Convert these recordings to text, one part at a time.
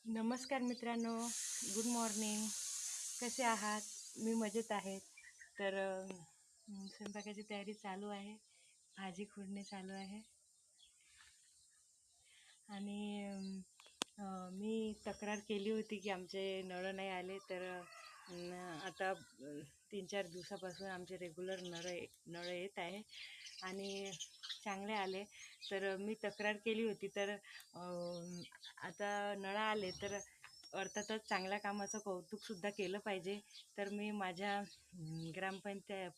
नमस्कार मित्रांनो, good morning. कसे आहात? मी मजेत आहे. तर स्वयंपाकाची तयारी चालू आहे. भाजी खुडणे चालू आहे. आणि मी तक्रार केली होती की आमचे नळ नाही आले. तर आता 3-4 दिवसापासून आमचे रेग्युलर नळ येत आहे आणि चांगले आले. तर मी तक्रार केली होती. तर आता नळ आले तर अर्थातच चांगल्या कामाचं कौतुकसुद्धा केलं पाहिजे. तर मी माझ्या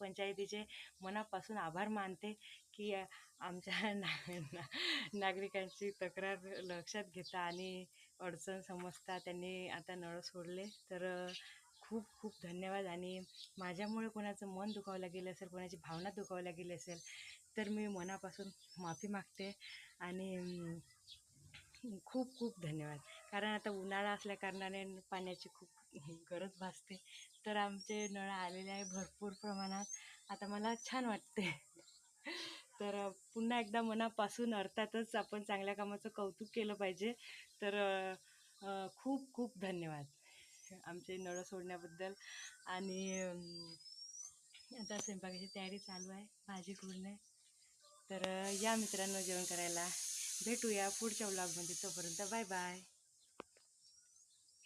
पंचायतीचे मनापासून आभार मानते की आमच्या नागरिकांची तक्रार लक्षात घेता आणि अडचण समजता त्यांनी आता नळ सोडले. तर खूप खूप धन्यवाद. आणि माझ्यामुळे कोणाचं मन दुखावलं गेलं असेल, कोणाची भावना दुखावल्या गेली असेल, तर मी मनापासून माफी मागते. आणि खूप खूप धन्यवाद. कारण आता उन्हाळा असल्याकारणाने पाण्याची खूप गरज भासते. तर आमचे नळ आलेले आहे भरपूर प्रमाणात. आता मला छान वाटते. तर पुन्हा एकदा मनापासून अर्थातच आपण चांगल्या कामाचं कौतुक केलं पाहिजे. तर खूप खूप धन्यवाद आमचे नळ सोडण्याबद्दल. आणि आता स्वयंपाकाची तयारी चालू आहे, भाजी खुडणे. तर या मित्रांनो जेवण करायला. भेटूया पुढच्या व्लॉगमध्ये. तोपर्यंत बाय बाय.